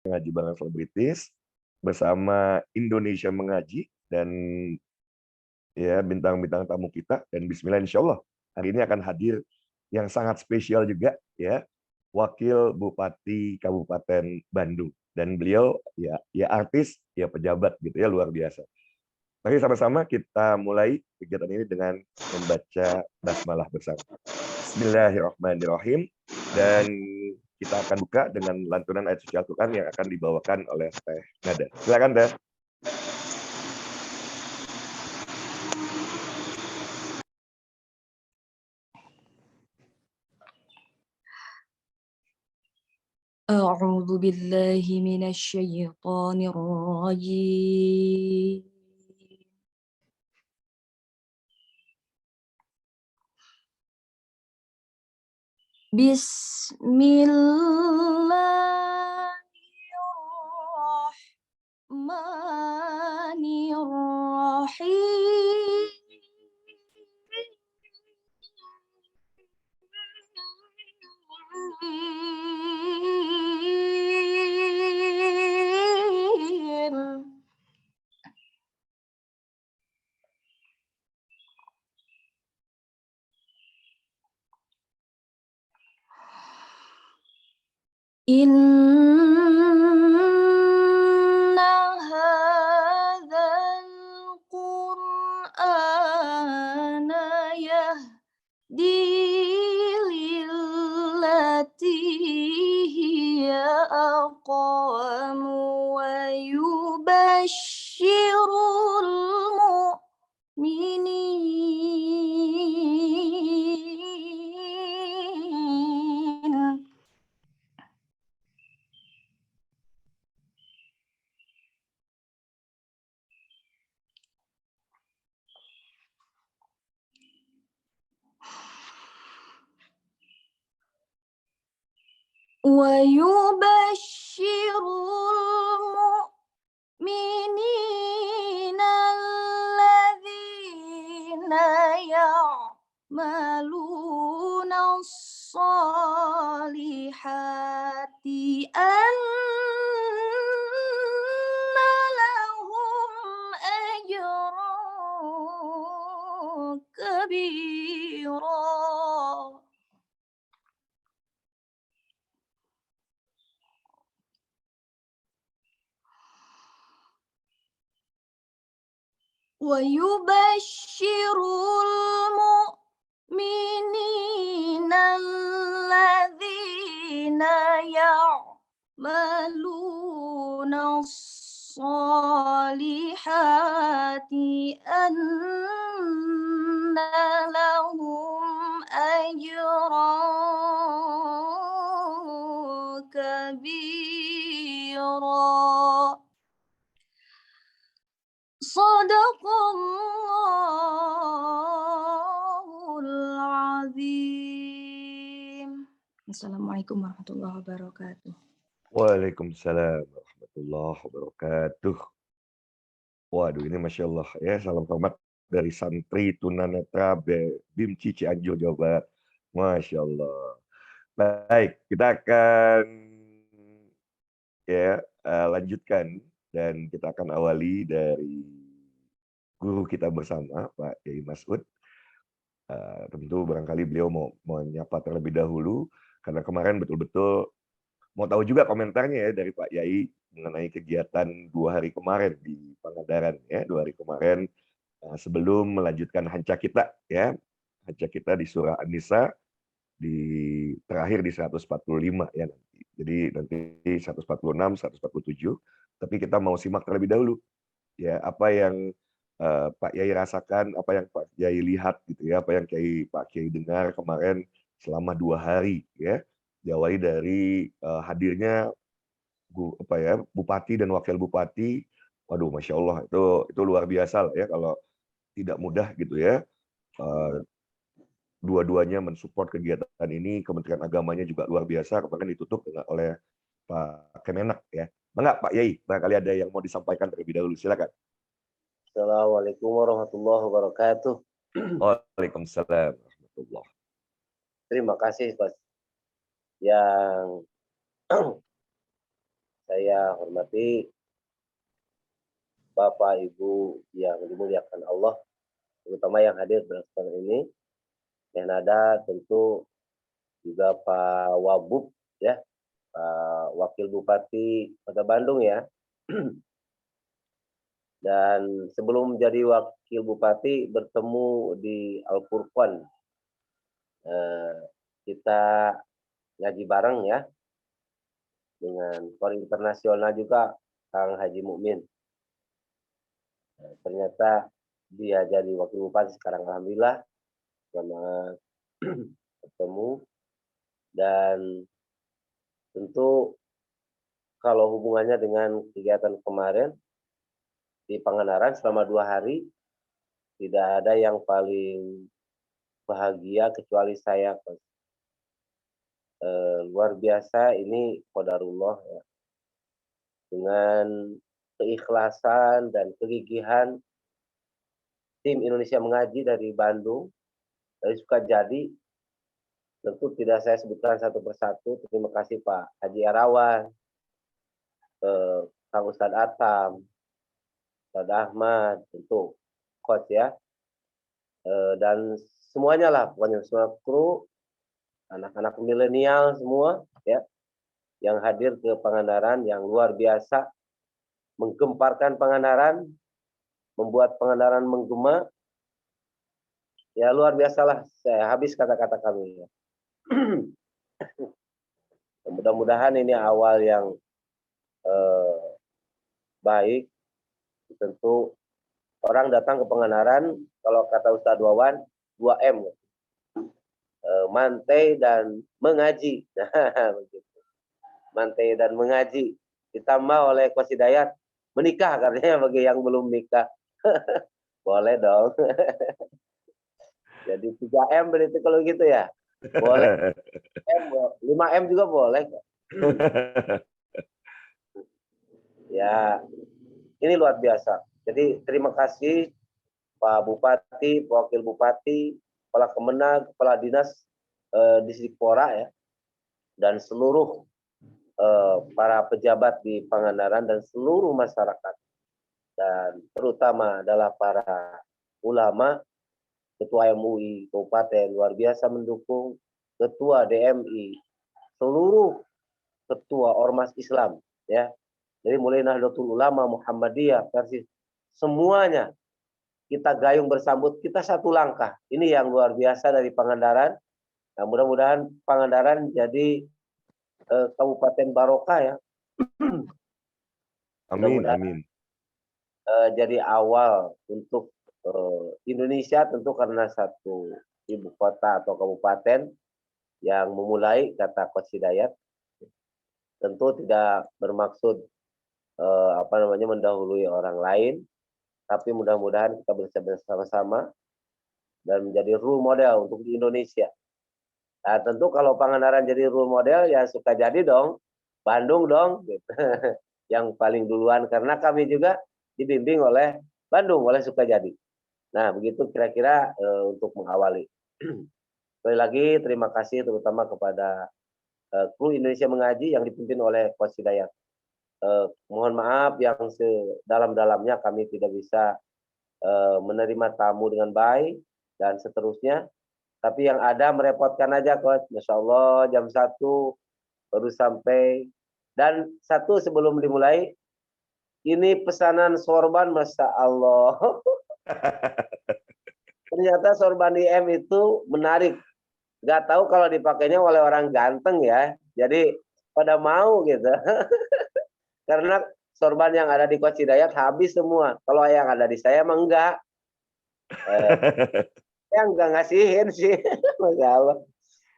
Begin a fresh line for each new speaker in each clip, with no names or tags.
Ngaji Bareng Selebritis bersama Indonesia Mengaji dan ya bintang-bintang tamu kita, dan bismillah insyaallah hari ini akan hadir yang sangat spesial juga ya, Wakil Bupati Kabupaten Bandung, dan beliau ya artis, ya pejabat gitu ya, luar biasa. Mari sama-sama kita mulai kegiatan ini dengan membaca basmalah bersama. Bismillahirrahmanirrahim. Dan kita akan buka dengan lantunan ayat suci Al-Quran yang akan dibawakan oleh Teh Nada. Silakan Teh.
أعوذ بالله من الشيطان الرجيم بسم الله الرحمن الرحيم Inna hadzal Qur'ana yahdi lillati hiya aqwam wa yubashshirul mu'minin ويبشر المؤمنين الذين يعملون الصالحات أن لهم أجرا كبيرا ويبشر المؤمنين الذين يعملون الصالحات أن لهم أجرا كبيرا Sadaqallahul azim. Assalamualaikum warahmatullahi wabarakatuh.
Waalaikumsalam warahmatullahi wabarakatuh. Waduh, ini Masya Allah ya, salam hormat dari santri tunanetra BIM Cianjur, Jawa Barat. Masya Allah. Baik, kita akan ya lanjutkan, dan kita akan awali dari guru kita bersama, Pak Yai Mas'ud. Tentu barangkali beliau mau menyapa terlebih dahulu, karena kemarin betul-betul mau tahu juga komentarnya ya dari Pak Yai mengenai kegiatan 2 hari kemarin di Pangandaran ya, 2 hari kemarin sebelum melanjutkan Hanca kita ya. Hanca kita di surah An-Nisa di terakhir di 145 ya nanti. Jadi nanti 146, 147, tapi kita mau simak terlebih dahulu ya apa yang Pak Yai rasakan, apa yang Pak Yai lihat gitu ya, apa yang Pak Kiai dengar kemarin selama 2 hari ya. Diawali dari hadirnya Bupati dan Wakil Bupati. Waduh, Masya Allah, itu luar biasa lah ya, kalau tidak mudah gitu ya. Dua-duanya mensupport kegiatan ini, Kementerian Agamanya juga luar biasa, kemarin ditutup oleh Pak Kemenak ya. Enggak, Pak Yai, barangkali ada yang mau disampaikan terlebih dahulu, silakan.
Assalamualaikum warahmatullahi wabarakatuh.
Waalaikumsalam warahmatullahi.
Terima kasih Mas yang saya hormati Bapak Ibu yang dimuliakan Allah, terutama yang hadir pada kesempatan ini, yang ada tentu juga Pak Wabub ya, Pak Wakil Bupati Kota Bandung ya. Dan sebelum menjadi Wakil Bupati bertemu di Al-Furqan, kita ngaji bareng ya dengan Kor Internasional juga Kang Haji Mukmin. Ternyata dia jadi Wakil Bupati sekarang, alhamdulillah selamat bertemu. Dan tentu kalau hubungannya dengan kegiatan kemarin di Pangandaran selama 2 hari, tidak ada yang paling bahagia kecuali saya. Luar biasa ini qadarullah ya. Dengan keikhlasan dan kegigihan tim Indonesia Mengaji dari Bandung, dari Sukajadi, tentu tidak saya sebutkan satu persatu. Terima kasih Pak Haji Arawan, Kang Ustadz Atam, Ustadz Ahmad, tentu coach ya, dan semuanya lah, pokoknya semua kru, anak-anak milenial semua ya, yang hadir ke Pangandaran, yang luar biasa menggemparkan Pangandaran, membuat Pangandaran menggema. Ya luar biasalah, saya habis kata-kata kami ya. Mudah-mudahan ini awal yang baik. Tentu orang datang ke Pangandaran, kalau kata Ustadz Wawan, 2M, mantai dan mengaji. Nah, begitu. Mantai dan mengaji, ditambah oleh Coach Hidayat menikah katanya bagi yang belum nikah. Boleh dong. Jadi 3M berarti kalau gitu ya. Boleh. 5M juga boleh. Ya, ini luar biasa. Jadi terima kasih Pak Bupati, Pak Wakil Bupati, Kepala Kemenag, Kepala Dinas Disdikpora ya, dan seluruh para pejabat di Pangandaran dan seluruh masyarakat, dan terutama adalah para ulama, Ketua MUI Kabupaten luar biasa mendukung, Ketua DMI, seluruh ketua ormas Islam ya. Jadi mulai Nahdlatul Ulama, Muhammadiyah, Persis, semuanya kita gayung bersambut, kita satu langkah. Ini yang luar biasa dari Pangandaran. Nah, mudah-mudahan Pangandaran jadi Kabupaten Barokah ya.
Amin, amin.
Jadi awal untuk Indonesia, tentu karena satu ibu kota atau kabupaten yang memulai, kata Coach Hidayat. Tentu tidak bermaksud mendahului orang lain, tapi mudah-mudahan kita bisa bersama-sama dan menjadi role model untuk di Indonesia. Nah, tentu kalau Pangandaran jadi role model, ya suka jadi dong, Bandung dong, gitu. Yang paling duluan, karena kami juga dibimbing oleh Bandung, oleh Sukajadi. Nah, begitu kira-kira untuk mengawali. Sekali lagi terima kasih terutama kepada kru Indonesia Mengaji yang dipimpin oleh Coach Hidayat. Mohon maaf yang sedalam-dalamnya kami tidak bisa menerima tamu dengan baik dan seterusnya. Tapi yang ada merepotkan aja Coach. Masya Allah jam 1 baru sampai. Dan satu sebelum dimulai, ini pesanan sorban, Masya Allah. Ternyata sorban IM itu menarik. Gak tahu kalau dipakainya oleh orang ganteng ya. Jadi pada mau gitu. Karena sorban yang ada di Coach Hidayat habis semua. Kalau yang ada di saya emang enggak. Saya enggak ngasihin sih. Masya Allah.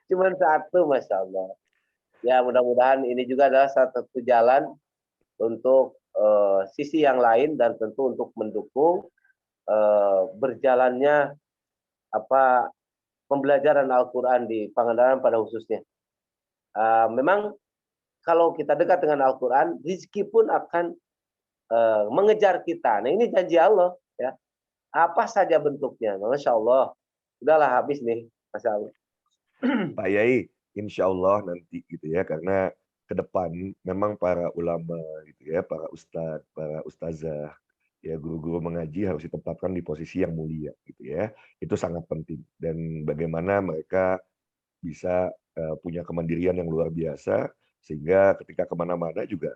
Cuman satu, Masya Allah. Ya mudah-mudahan ini juga adalah satu jalan untuk sisi yang lain, dan tentu untuk mendukung berjalannya pembelajaran Al-Quran di Pangandaran pada khususnya. Memang kalau kita dekat dengan Al-Quran, rezeki pun akan mengejar kita. Nah ini janji Allah ya. Apa saja bentuknya, Masya Allah. Udahlah habis nih, Masya Allah.
Pak Yai, insya Allah nanti gitu ya, karena ke depan memang para ulama gitu ya, para ustadz, para ustazah, ya guru-guru mengaji harus ditempatkan di posisi yang mulia gitu ya. Itu sangat penting dan bagaimana mereka bisa punya kemandirian yang luar biasa sehingga ketika kemana-mana juga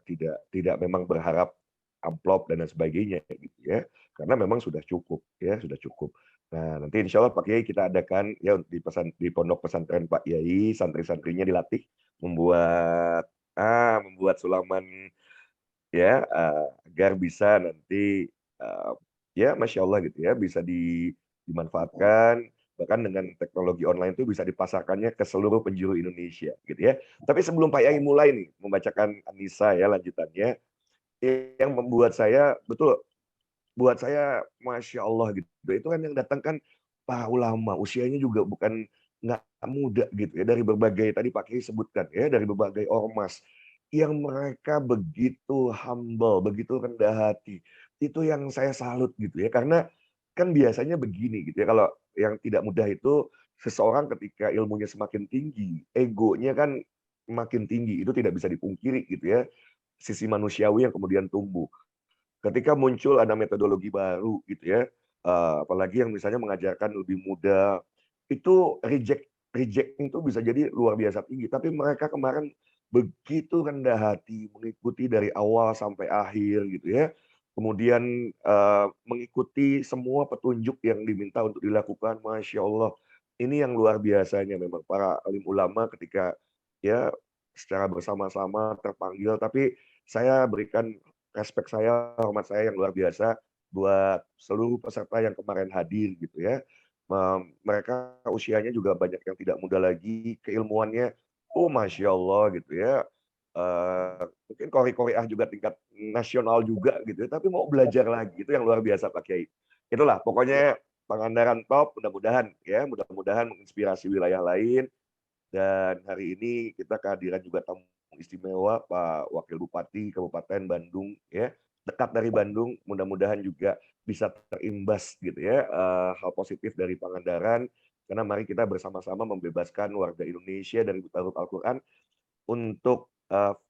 tidak memang berharap amplop dan lain sebagainya gitu ya, karena memang sudah cukup ya, sudah cukup. Nah, nanti insya Allah Pak Kiai kita adakan ya di pondok pesantren Pak Kiai, santri-santrinya dilatih membuat membuat sulaman ya, agar bisa nanti, ya Masya Allah gitu ya, bisa dimanfaatkan, bahkan dengan teknologi online itu bisa dipasarkannya ke seluruh penjuru Indonesia gitu ya. Tapi sebelum Pak Yai mulai nih membacakan An-Nisa ya lanjutannya, yang membuat saya betul, buat saya Masya Allah gitu, itu kan yang datang kan para ulama, usianya juga bukan nggak muda gitu ya, dari berbagai tadi Pak Kiai sebutkan ya, dari berbagai ormas, yang mereka begitu humble, begitu rendah hati. Itu yang saya salut gitu ya, karena kan biasanya begini gitu ya, kalau yang tidak mudah itu seseorang ketika ilmunya semakin tinggi, egonya kan makin tinggi, itu tidak bisa dipungkiri gitu ya, sisi manusiawi yang kemudian tumbuh. Ketika muncul ada metodologi baru gitu ya, apalagi yang misalnya mengajarkan lebih muda, itu reject itu bisa jadi luar biasa tinggi. Tapi mereka kemarin begitu rendah hati mengikuti dari awal sampai akhir gitu ya. Kemudian mengikuti semua petunjuk yang diminta untuk dilakukan, Masya Allah. Ini yang luar biasanya memang para alim ulama ketika ya secara bersama-sama terpanggil, tapi saya berikan respek saya, hormat saya yang luar biasa buat seluruh peserta yang kemarin hadir gitu ya. Mereka usianya juga banyak yang tidak muda lagi, keilmuannya, oh Masya Allah gitu ya. Mungkin kori-koriah juga tingkat nasional juga gitu ya, tapi mau belajar lagi, itu yang luar biasa Pak Kiai. Itulah pokoknya Pangandaran top, mudah-mudahan ya, mudah-mudahan menginspirasi wilayah lain. Dan hari ini kita kehadiran juga tamu istimewa Pak Wakil Bupati Kabupaten Bandung ya, dekat dari Bandung, mudah-mudahan juga bisa terimbas gitu ya, hal positif dari Pangandaran, karena mari kita bersama-sama membebaskan warga Indonesia dari buta huruf Al-Quran untuk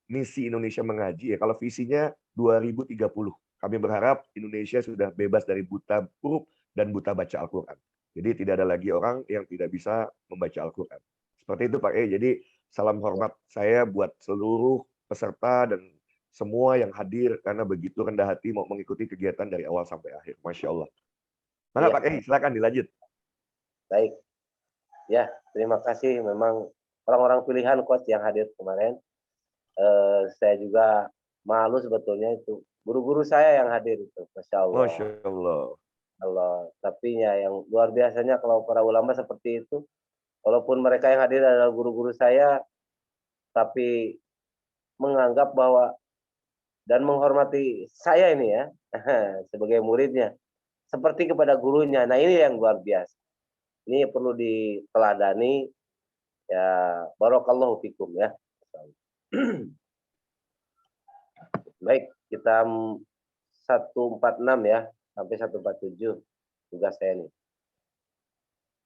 misi Indonesia mengaji ya. Kalau visinya 2030, kami berharap Indonesia sudah bebas dari buta huruf dan buta baca Al-Quran. Jadi tidak ada lagi orang yang tidak bisa membaca Al-Quran. Seperti itu Pak E. Jadi salam hormat saya buat seluruh peserta dan semua yang hadir karena begitu rendah hati mau mengikuti kegiatan dari awal sampai akhir. Masya Allah. Mana
Iya,
Pak E, silakan dilanjut.
baik. Ya, terima kasih. Memang orang-orang pilihan coach yang hadir kemarin. Saya juga malu sebetulnya itu. Guru-guru saya yang hadir itu, Masya Allah.
Masya Allah.
Allah. Tapi ya yang luar biasanya kalau para ulama seperti itu, walaupun mereka yang hadir adalah guru-guru saya, tapi menganggap bahwa dan menghormati saya ini ya, sebagai muridnya, seperti kepada gurunya. Nah ini yang luar biasa. Ini perlu diteladani, ya barakallahu fikum ya. Baik, kita 146 ya, sampai 147 tugas saya nih.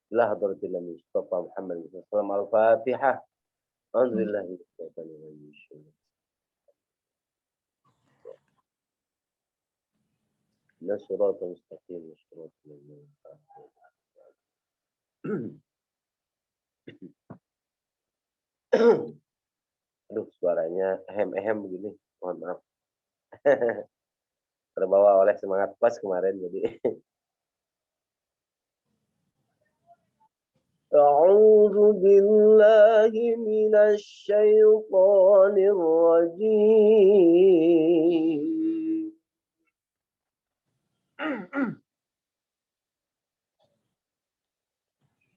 Bismillah hadratin Nabi Mustafa Muhammad SAW. Al-Fatihah. Alhamdulillah. Nasrat mustaqim. Aduh, suaranya ehem-ehem begini. Mohon maaf. Terbawa oleh semangat pas kemarin jadi. أعوذ بالله من الشيطان الرجيم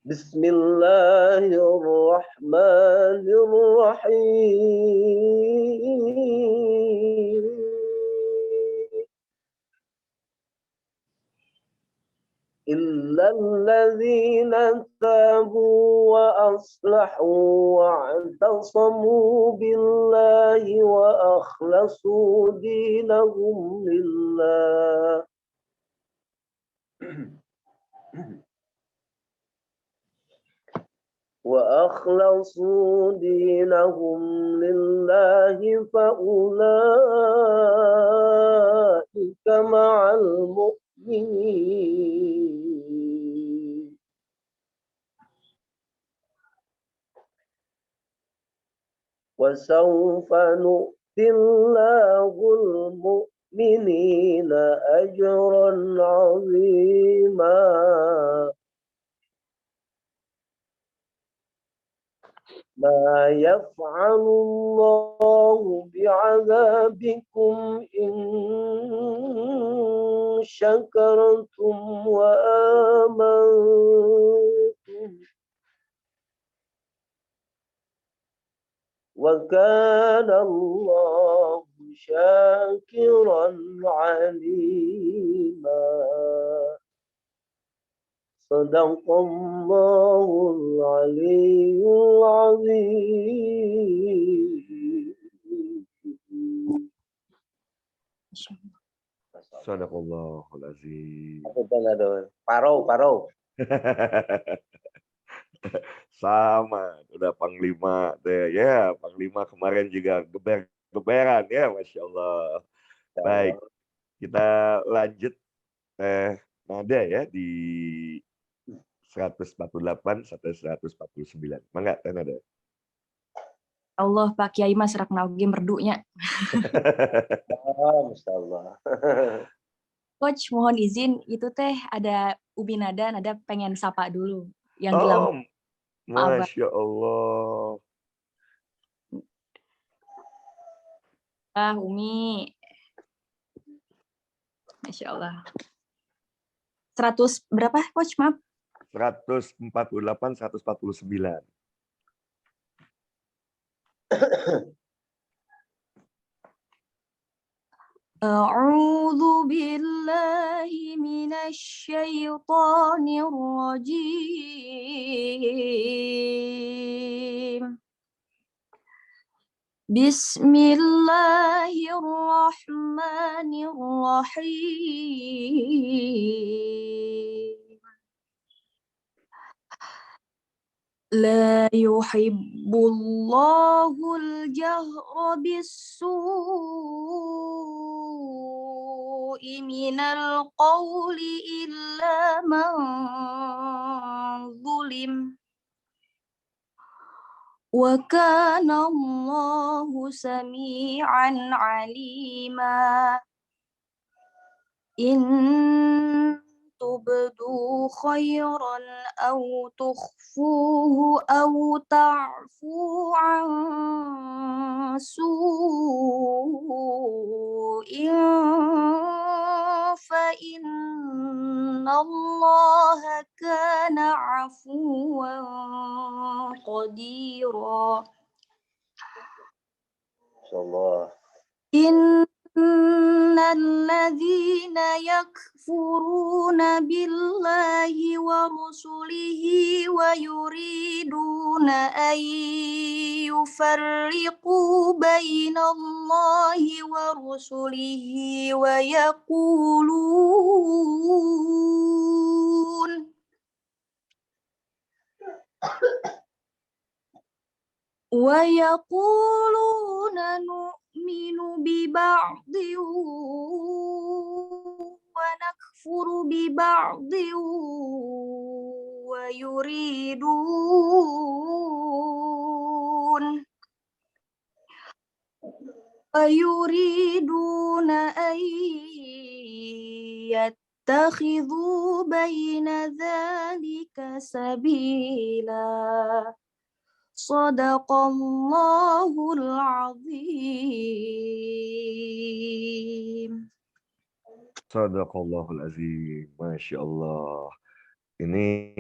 بسم الله الرحمن الرحيم إلا الذين تابوا وأصلحوا واعتصموا بالله وأخلصوا دينهم لله وأخلصوا دينهم لله فأولئك مع المؤمنين وسوف نؤتي الله المؤمنين أجرا عظيما ما يفعل الله بعذابكم إن شكرتم وآمنتم وكان الله شاكرا عليما صدق الله العلي العظيم.
Sadaqallahul azim.
Paro.
Sama, udah Panglima deh. Ya, Panglima kemarin juga geberan ya, Masya Allah. Baik, kita lanjut nada ya di 148 sampai 149. Mangga, nada.
Allah Pak Kiai Mas rak nauge merdunya.
Masya Allah.
Coach mohon izin itu teh ada Ubi Nada pengen sapa dulu yang di lampu.
Masya Allah.
Umi. Masya Allah. 100 berapa Coach maaf?
148, 149.
A'udzu billahi minasy syaithanir rajim. Bismillahirrahmanirrahim. La yuhibbullahul jahra bis-su'i minal qawli illa man zulim. Wa kana Allahu sami'an 'alima. In tubdu khairan aw tukhfuhu aw ta'fu an su'in fa innallaha kana 'afuwan qadira.
Insyaallah.
Innalladzina yakfuruna billahi wa rusulihi wa yuriduna an yufarriqu bainallahi wa rusulihi wa yaquluna nu'minu bi ba'dhin wa nakfuru bi ba'dhin wa yuriduna an yattakhidhu baina dzalika sabila. Shadaqallahul azim.
Sadaqallahul azim. Masya Allah. Ini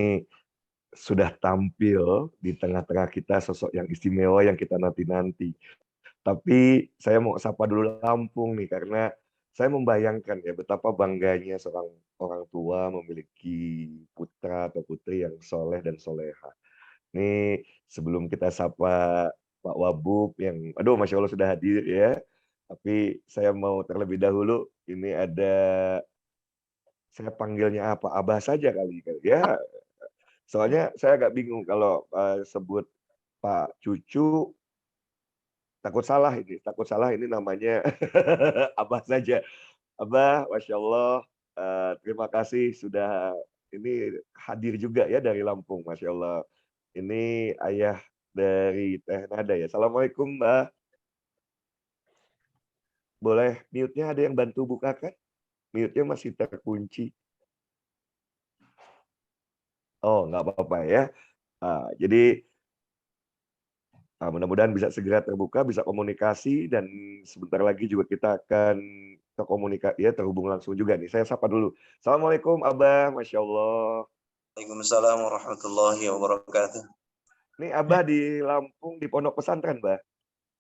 sudah tampil di tengah-tengah kita sosok yang istimewa yang kita nanti-nanti. Tapi saya mau sapa dulu Lampung nih, karena saya membayangkan ya betapa bangganya seorang orang tua memiliki putra atau putri yang soleh dan soleha. Ini sebelum kita sapa Pak Wabub yang, aduh Masya Allah sudah hadir ya. Tapi saya mau terlebih dahulu, ini ada, saya panggilnya apa? Abah saja kali ya. Soalnya saya agak bingung kalau sebut Pak Cucu, takut salah ini namanya Abah saja. Abah, Masya Allah, terima kasih sudah ini hadir juga ya dari Lampung, Masya Allah. Ini ayah dari Teh Nada ya. Assalamualaikum Mbak. Boleh mute-nya ada yang bantu bukakan? Mute-nya masih terkunci. Oh, nggak apa-apa ya. Jadi mudah-mudahan bisa segera terbuka, bisa komunikasi, dan sebentar lagi juga kita akan terhubung langsung juga nih. Saya sapa dulu. Assalamualaikum Abah, Masya Allah.
Waalaikumsalam warahmatullahi wabarakatuh.
Ini Abah di Lampung di pondok pesantren, Bah?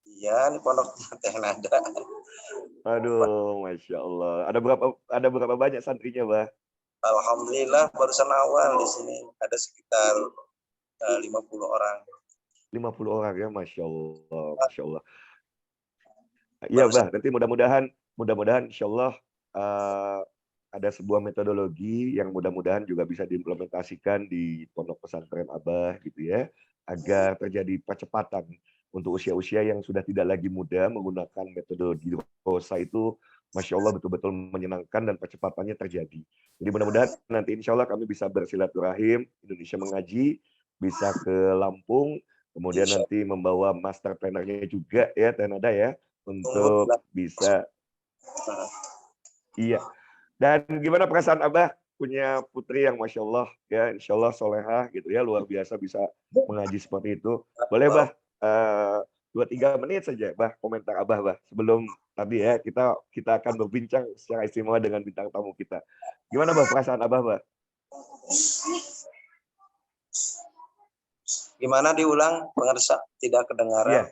Iya, di pondok Teh Nada.
Aduh, Masya Allah. Ada berapa banyak santrinya, Bah?
Alhamdulillah barusan awal di sini ada sekitar 50 orang.
50 orang ya, Masya Allah, Masya Allah. Iya, Bah. Nanti mudah-mudahan Insya Allah ada sebuah metodologi yang mudah-mudahan juga bisa diimplementasikan di pondok pesantren Abah gitu ya, agar terjadi percepatan untuk usia-usia yang sudah tidak lagi muda menggunakan metodologi rosa itu, Masya Allah betul-betul menyenangkan dan percepatannya terjadi. Jadi mudah-mudahan nanti Insya Allah kami bisa bersilaturahim, Indonesia Mengaji, bisa ke Lampung, kemudian nanti membawa master planner-nya juga ya, Teh Nada ya, untuk bisa. Iya. Dan gimana perasaan Abah punya putri yang Masya Allah ya, Insya Allah solehah gitu ya, luar biasa bisa mengaji seperti itu. Boleh Bah 2-3 menit saja Bah komentar Abah Bah sebelum tadi ya kita akan berbincang secara istimewa dengan bintang tamu kita. Gimana Bah perasaan Abah Bah?
Gimana diulang, pengersa tidak kedengaran?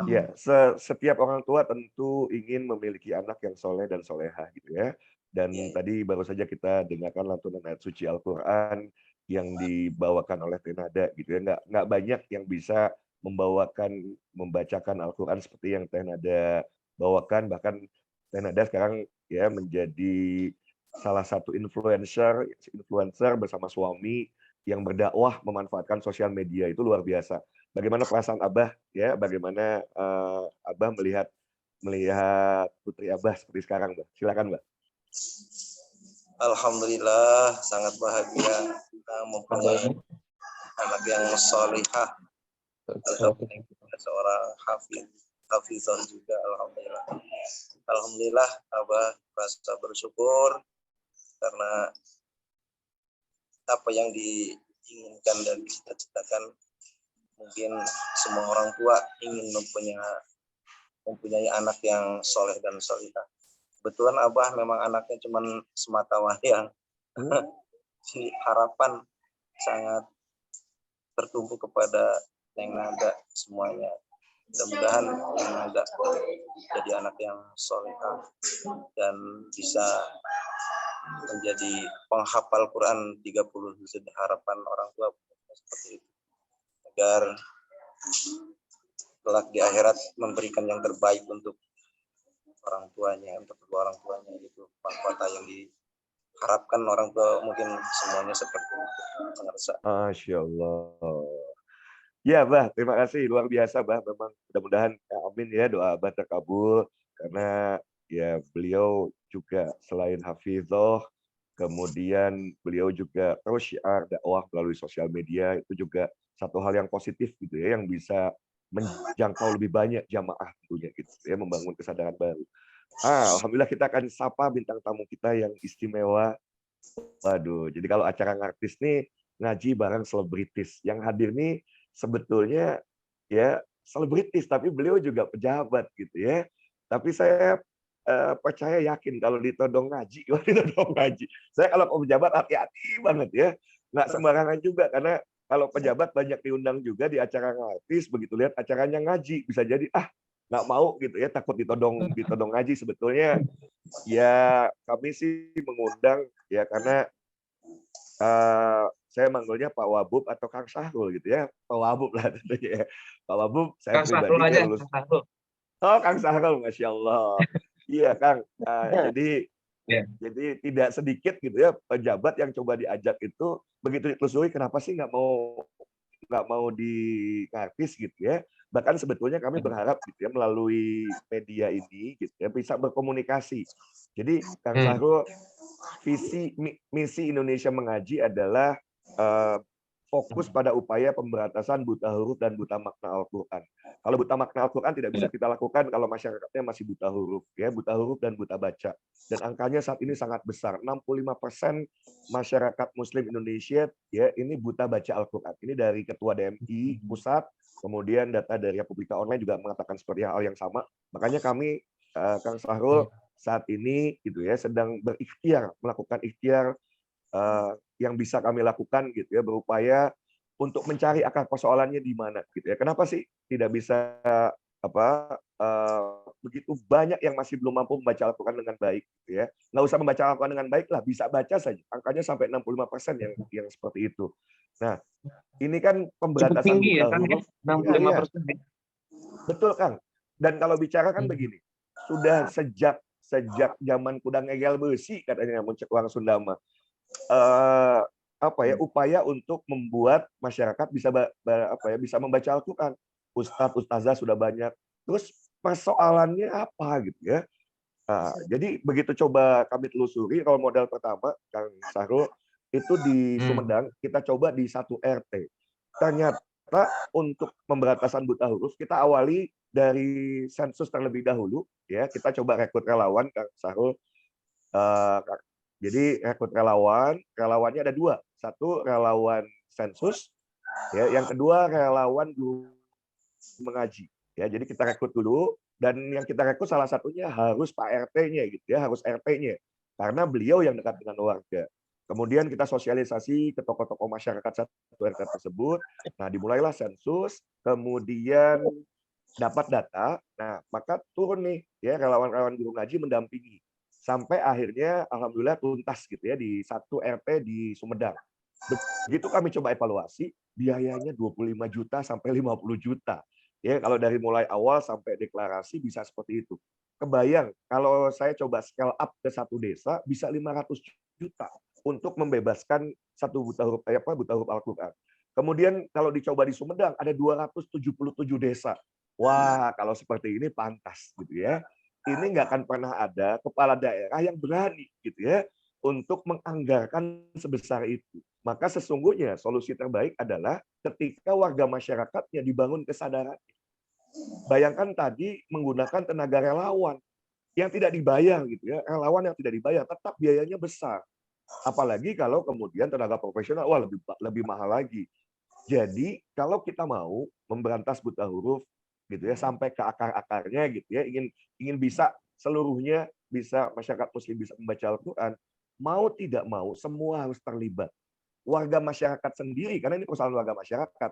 Ya, setiap orang tua tentu ingin memiliki anak yang soleh dan solehah gitu ya. Dan tadi baru saja kita dengarkan lantunan ayat suci Al-Quran yang dibawakan oleh Teh Nada gitu ya. Nggak banyak yang bisa membacakan Al-Quran seperti yang Teh Nada bawakan. Bahkan Teh Nada sekarang ya menjadi salah satu influencer bersama suami yang berdakwah memanfaatkan sosial media, itu luar biasa. Bagaimana perasaan Abah ya? Bagaimana Abah melihat putri Abah seperti sekarang, Mbak? Silakan, Mbak.
Alhamdulillah sangat bahagia mempunyai anak yang solihah. Alhamdulillah seorang hafizah juga. Alhamdulillah Abah merasa bersyukur karena apa yang diinginkan dan dicita-citakan mungkin semua orang tua ingin mempunyai anak yang soleh dan solihah. Kebetulan Abah memang anaknya cuma semata wayang. Si harapan sangat tertumpu kepada Neng Nada semuanya. Mudah-mudahan Neng Nada jadi anak yang solehah dan bisa menjadi penghafal Quran 30 juz. Harapan orang tua seperti itu. Agar kelak di akhirat memberikan yang terbaik untuk orang tuanya, untuk kedua orang tuanya, itu mahkota yang diharapkan orang tua mungkin semuanya seperti itu.
Masya Allah. Ya, Bah, terima kasih luar biasa, Bah. Memang mudah-mudahan amin ya doa Abah terkabul karena ya beliau juga selain hafizah, kemudian beliau juga terus syiar dakwah melalui sosial media, itu juga satu hal yang positif gitu ya, yang bisa menjangkau lebih banyak jamaah tentunya gitu ya, membangun kesadaran baru. Alhamdulillah kita akan sapa bintang tamu kita yang istimewa. Waduh, jadi kalau acara artis nih ngaji bareng selebritis. Yang hadir nih sebetulnya ya selebritis, tapi beliau juga pejabat gitu ya. Tapi saya percaya yakin kalau ditodong ngaji, saya kalau pejabat hati-hati banget ya, nggak sembarangan juga karena kalau pejabat banyak diundang juga di acara artis, begitu lihat acaranya ngaji bisa jadi nggak mau gitu ya, takut ditodong ngaji. Sebetulnya ya kami sih mengundang ya karena saya manggilnya Pak Wabub atau Kang Sahrul gitu ya, Pak Wabub lah tentunya. Pak Wabub saya pribadi lulus. Oh, Kang Sahrul, Masya Allah. Iya Kang. Jadi
Iya.
Jadi tidak sedikit gitu ya pejabat yang coba diajak itu begitu ditelusuri kenapa sih nggak mau dikartis gitu ya. Bahkan sebetulnya kami berharap gitu ya melalui media ini gitu ya bisa berkomunikasi. Jadi Kang Sahrul, misi Indonesia Mengaji adalah fokus pada upaya pemberantasan buta huruf dan buta makna Al-Quran. Kalau buta makna Al-Quran tidak bisa kita lakukan kalau masyarakatnya masih buta huruf, ya buta huruf dan buta baca. Dan angkanya saat ini sangat besar, 65% masyarakat Muslim Indonesia ya ini buta baca Al-Quran. Ini dari Ketua DMI pusat, kemudian data dari Republika Online juga mengatakan seperti hal yang sama. Makanya kami, Kang Sahrul, saat ini gitu ya sedang berikhtiar melakukan ikhtiar yang bisa kami lakukan gitu ya berupaya untuk mencari akar persoalannya di mana gitu ya. Kenapa sih tidak bisa begitu banyak yang masih belum mampu membaca Al-Quran dengan baik gitu ya. Nggak usah membaca Al-Quran dengan baik lah, bisa baca saja. Angkanya sampai 65% yang seperti itu. Nah, ini kan
Cukup
pemberantasan
tinggi ya
buta
kan ya,
huruf.
65%.
Iya. Betul, Kang. Dan kalau bicara kan begini, sudah sejak zaman kudang egel besi katanya muncul orang Sunda mah. Upaya untuk membuat masyarakat bisa membaca Al-Quran. Ustadz, ustazah sudah banyak. Terus persoalannya apa gitu ya? Nah, jadi begitu coba kami telusuri, role model pertama, Kang Sahrul, itu di Sumedang, kita coba di 1 RT. Ternyata untuk pemberantasan buta huruf, kita awali dari sensus terlebih dahulu. Ya, kita coba rekrut relawan, Kang Sahrul. Jadi rekrut relawannya ada 2. 1 relawan sensus, ya, yang kedua relawan guru mengaji. Ya, jadi kita rekrut dulu dan yang kita rekrut salah satunya harus Pak RT-nya gitu ya, harus RT-nya. Karena beliau yang dekat dengan warga. Kemudian kita sosialisasi ke tokoh-tokoh masyarakat 1 RT tersebut. Nah, dimulailah sensus, kemudian dapat data. Nah, maka turun nih ya relawan-relawan guru ngaji mendampingi sampai akhirnya alhamdulillah tuntas gitu ya di 1 RT di Sumedang. Begitu kami coba evaluasi, biayanya 25 juta sampai 50 juta. Ya, kalau dari mulai awal sampai deklarasi bisa seperti itu. Kebayang kalau saya coba scale up ke 1 desa bisa 500 juta untuk membebaskan 1 buta huruf Al-Quran. Kemudian kalau dicoba di Sumedang ada 277 desa. Wah, kalau seperti ini pantas gitu ya. Ini nggak akan pernah ada kepala daerah yang berani gitu ya untuk menganggarkan sebesar itu. Maka sesungguhnya solusi terbaik adalah ketika warga masyarakatnya dibangun kesadaran. Bayangkan tadi menggunakan tenaga relawan yang tidak dibayar gitu ya, relawan yang tidak dibayar, tetap biayanya besar. Apalagi kalau kemudian tenaga profesional, wah lebih mahal lagi. Jadi kalau kita mau memberantas buta huruf gitu ya sampai ke akar-akarnya gitu ya, ingin bisa seluruhnya bisa masyarakat muslim bisa membaca Al-Quran, mau tidak mau semua harus terlibat. Warga masyarakat sendiri, karena ini persoalan warga masyarakat,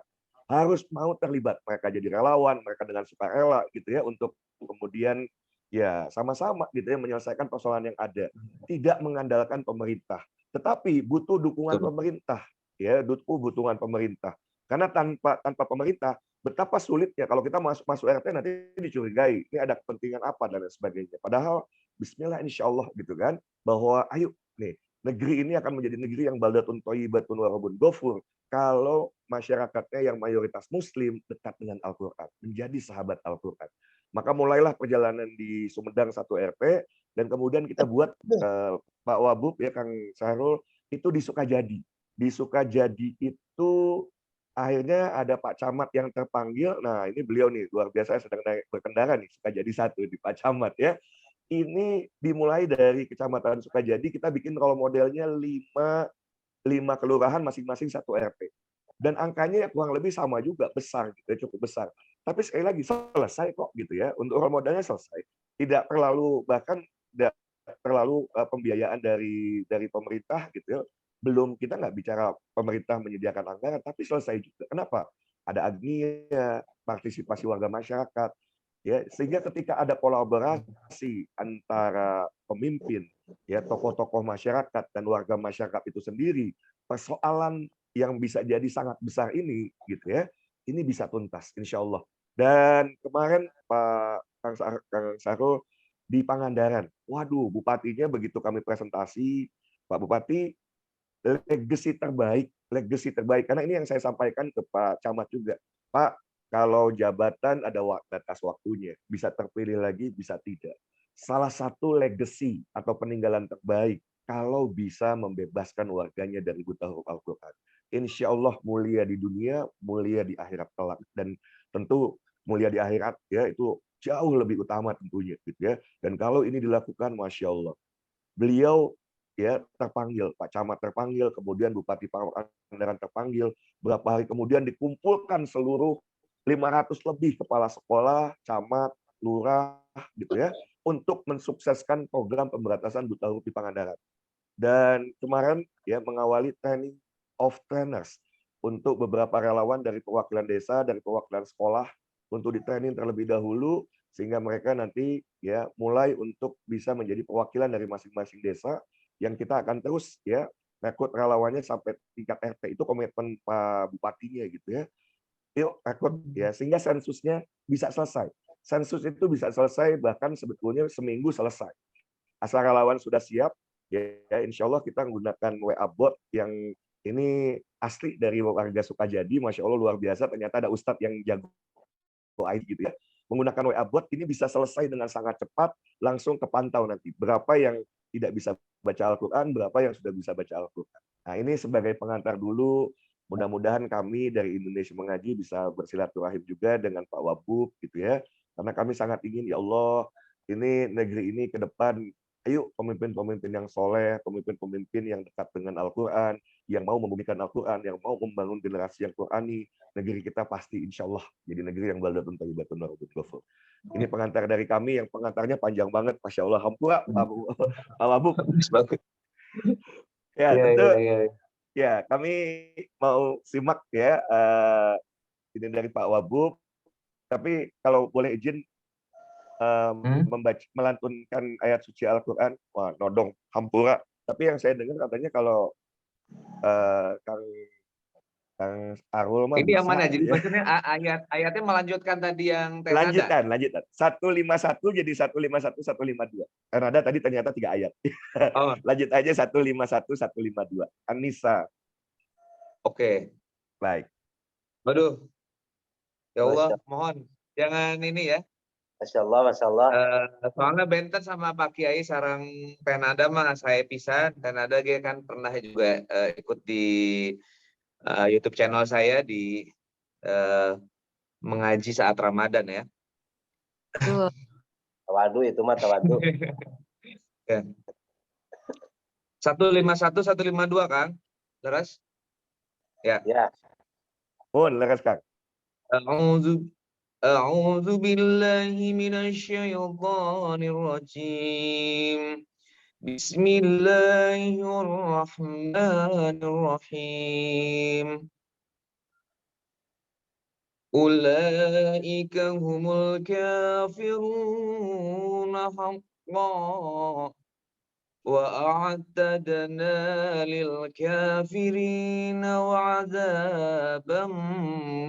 harus mau terlibat. Mereka jadi relawan, mereka dengan sukarela gitu ya untuk kemudian ya sama-sama gitu ya menyelesaikan persoalan yang ada. Tidak mengandalkan pemerintah, tetapi butuh dukungan pemerintah ya, butuh dukungan pemerintah. Karena tanpa pemerintah betapa sulitnya kalau kita masuk RT nanti dicurigai ini ada kepentingan apa dan lain sebagainya. Padahal Bismillah insya Allah gitu kan bahwa ayo nih negeri ini akan menjadi negeri yang baldatun thayyibatun wa rabbun ghafur kalau masyarakatnya yang mayoritas Muslim dekat dengan Al-Quran, menjadi sahabat Al-Quran. Maka mulailah perjalanan di Sumedang 1 RT dan kemudian kita buat Pak Wabub ya Kang Sahrul itu di Sukajadi. Di Sukajadi itu akhirnya ada Pak Camat yang terpanggil. Nah, ini beliau nih luar biasa sedang berkendara nih Sukajadi 1 di Pak Camat ya. Ini dimulai dari Kecamatan Sukajadi, kita bikin role modelnya 5 kelurahan masing-masing 1 RT. Dan angkanya kurang lebih sama juga, besar gitu ya, cukup besar. Tapi sekali lagi selesai kok gitu ya, untuk role modelnya selesai. Tidak terlalu bahkan tidak terlalu pembiayaan dari pemerintah gitu ya. Belum, kita nggak bicara pemerintah menyediakan anggaran, tapi selesai juga. Kenapa? Ada agnia, partisipasi warga masyarakat, ya sehingga ketika ada kolaborasi antara pemimpin ya tokoh-tokoh masyarakat dan warga masyarakat itu sendiri, persoalan yang bisa jadi sangat besar ini gitu ya ini bisa tuntas insya Allah. Dan kemarin Pak Kang Sahrul di Pangandaran. Waduh, bupatinya begitu kami presentasi, Pak Bupati, legacy terbaik. Karena ini yang saya sampaikan ke Pak Camat juga. Pak, kalau jabatan ada batas waktunya, bisa terpilih lagi, bisa tidak. Salah satu legacy atau peninggalan terbaik, kalau bisa membebaskan warganya dari buta huruf Al-Quran. Insya Allah mulia di dunia, mulia di akhirat kelak. Dan tentu mulia di akhirat ya itu jauh lebih utama tentunya gitu ya. Dan kalau ini dilakukan, Masya Allah, beliau ya terpanggil, Pak Camat terpanggil, kemudian Bupati Pangandaran terpanggil, berapa hari kemudian dikumpulkan seluruh 500 lebih kepala sekolah, camat, lurah gitu ya, untuk mensukseskan program pemberantasan buta huruf di Pangandaran. Dan kemarin ya mengawali training of trainers untuk beberapa relawan dari perwakilan desa, dari perwakilan sekolah untuk di-training terlebih dahulu sehingga mereka nanti ya mulai untuk bisa menjadi perwakilan dari masing-masing desa yang kita akan terus ya rekrut relawannya sampai tingkat RT. Itu komitmen Pak Bupatinya gitu ya. Yuk rekrut ya sehingga sensusnya bisa selesai. Sensus itu bisa selesai bahkan sebetulnya seminggu selesai. Asal relawan sudah siap ya insya Allah kita menggunakan WA bot yang ini asli dari warga Sukajadi, Masya Allah luar biasa. Ternyata ada Ustadz yang jago IT gitu ya. Menggunakan WA bot ini bisa selesai dengan sangat cepat, langsung kepantau nanti. Berapa yang tidak bisa baca Al-Quran, berapa yang sudah bisa baca Al-Quran. Nah ini sebagai pengantar dulu, mudah-mudahan kami dari Indonesia Mengaji bisa bersilaturahim juga dengan Pak Wabub gitu ya. Karena kami sangat ingin, ya Allah, ini negeri ini ke depan, ayo pemimpin-pemimpin yang soleh, pemimpin-pemimpin yang dekat dengan Al-Quran, yang mau membumikan Al-Quran, yang mau membangun generasi yang Qurani, negeri kita pasti insya Allah jadi negeri yang baldatun thayyibatun wa rabbul ghafur. Ini pengantar dari kami, yang pengantarnya panjang banget, Masya Allah. Hampura, Pak Wabub. Ya, tentu ya kami mau simak ya ini dari Pak Wabub. Tapi kalau boleh izin melantunkan ayat suci Al-Quran, wah nodong hampura. Tapi yang saya dengar katanya kalau Kang Arul mah
Ini
bisa.
yang mana? Jadi
Ya.
maksudnya ayatnya melanjutkan tadi yang Tenada?
Lanjutan. 151 jadi 151, 152. Tenada tadi ternyata 3 ayat.
Oh.
Lanjut aja 151, 152. An-Nisa.
Oke.
Baik.
Waduh. Ya Allah, mohon jangan ini ya.
Masya Allah, Masya Allah.
Soalnya Benten sama Pak Kiai sarang Tenada mah saya pisah. Tenada dia kan pernah juga ikut di YouTube channel saya di mengaji saat Ramadan ya.
Tawadu itu mah tawadu.
Ya. 151, 152 Kang. Leres? Ya.
Ya.
Leres Kang.
أعوذ بالله من الشيطان الرجيم بسم الله الرحمن الرحيم أولئك هم الكافرون حقا وأعتدنا للكافرين وعذابا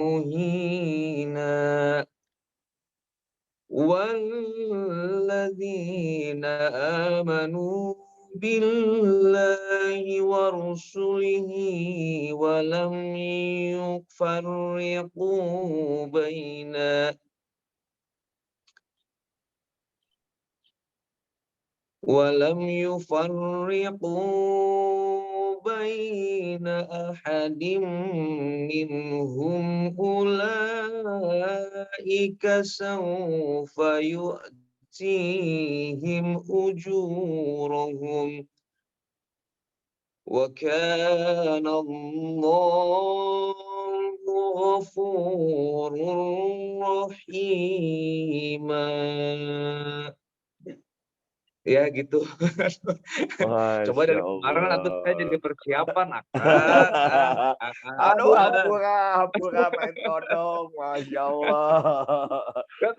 مهينا والذين آمنوا بالله ورسله ولم يفرقوا بين أحد منهم أولئك سوف يؤتيهم أجورهم وكان الله غفورا رحيما. Ya gitu. Coba dari kemarin atau saya jadi persiapan
Aduh hampura main todong, Masya Allah.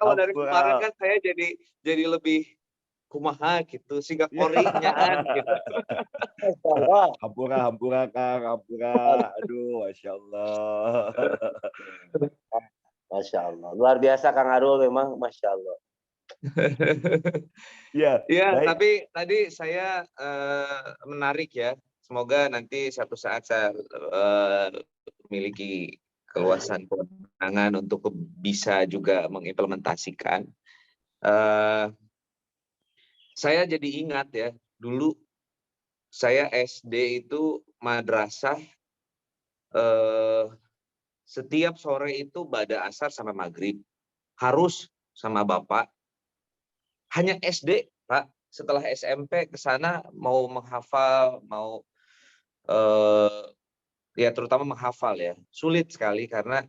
Kalau dari kemarin kan saya jadi lebih kumaha gitu, sehingga korinya gitu.
Hampura Kang, hampura. Aduh, Masya Allah.
Masya Allah. Luar biasa Kang Arul memang, Masya Allah.
Ya,
Ya,
baik.
tapi tadi saya menarik ya. Semoga nanti suatu saat saya memiliki keluasan kewenangan untuk bisa juga mengimplementasikan. Saya jadi ingat ya, dulu saya SD itu madrasah setiap sore itu bada asar sampai maghrib. Harus sama bapak. Hanya SD, Pak. Setelah SMP ke sana mau menghafal, mau ya terutama menghafal ya. Sulit sekali karena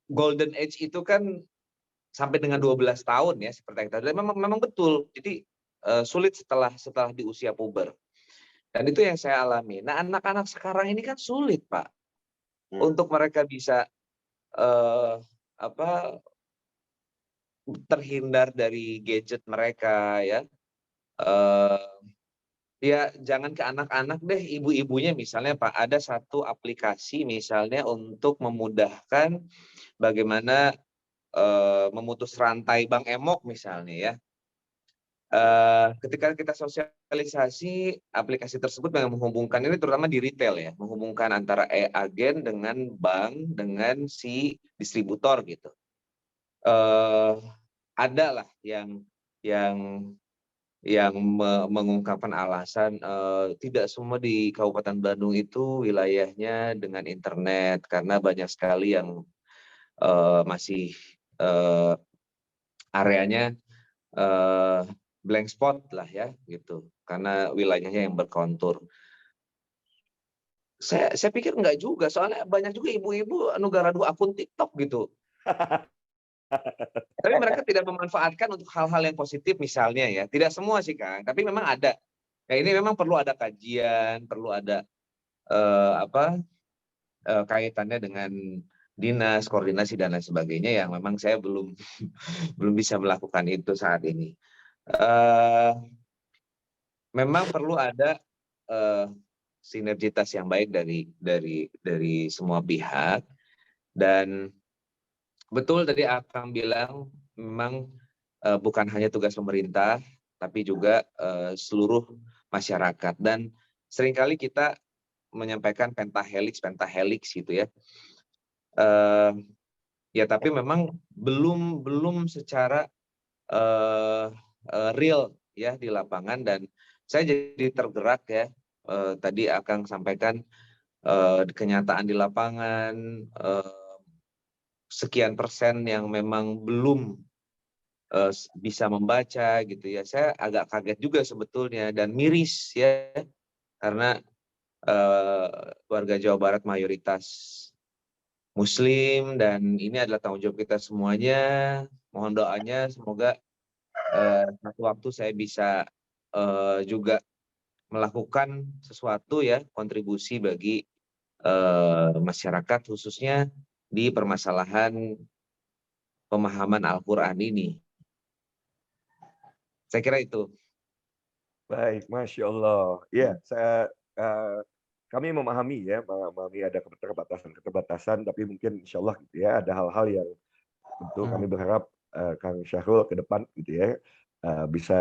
golden age itu kan sampai dengan 12 tahun ya seperti yang tadi. Memang betul. Jadi sulit setelah di usia puber. Dan itu yang saya alami. Nah, anak-anak sekarang ini kan sulit, Pak. Untuk mereka bisa terhindar dari gadget mereka ya. Ya jangan ke anak-anak deh, ibu-ibunya misalnya Pak, ada satu aplikasi misalnya untuk memudahkan bagaimana memutus rantai bank emok misalnya ya. Ketika kita sosialisasi aplikasi tersebut yang menghubungkan ini terutama di retail ya, menghubungkan antara agen dengan bank dengan si distributor gitu. Ada lah yang mengungkapkan alasan tidak semua di Kabupaten Bandung itu wilayahnya dengan internet karena banyak sekali yang masih areanya blank spot lah ya gitu karena wilayahnya yang berkontur. Saya pikir enggak juga soalnya banyak juga ibu-ibu gaduh akun TikTok gitu. Tapi mereka tidak memanfaatkan untuk hal-hal yang positif misalnya ya. Tidak semua sih Kang, tapi memang ada. Ya ini memang perlu ada kajian, perlu ada kaitannya dengan dinas, koordinasi dan lain sebagainya yang memang saya belum bisa melakukan itu saat ini. Memang perlu ada sinergitas yang baik dari semua pihak dan betul tadi Akang bilang memang bukan hanya tugas pemerintah tapi juga seluruh masyarakat dan seringkali kita menyampaikan pentahelix gitu ya. Ya tapi memang belum secara real ya di lapangan dan saya jadi tergerak ya tadi Akang sampaikan kenyataan di lapangan sekian persen yang memang belum bisa membaca gitu ya. Saya agak kaget juga sebetulnya dan miris ya karena warga Jawa Barat mayoritas Muslim dan ini adalah tanggung jawab kita semuanya. Mohon doanya semoga suatu waktu saya bisa juga melakukan sesuatu ya kontribusi bagi masyarakat khususnya di permasalahan pemahaman Al-Quran ini. Saya kira itu.
Baik, Masya Allah. Ya, kami memahami ya, memahami ada keterbatasan, tapi mungkin insya Allah gitu ya, ada hal-hal yang tentu kami berharap Kang Syahrul ke depan gitu ya, bisa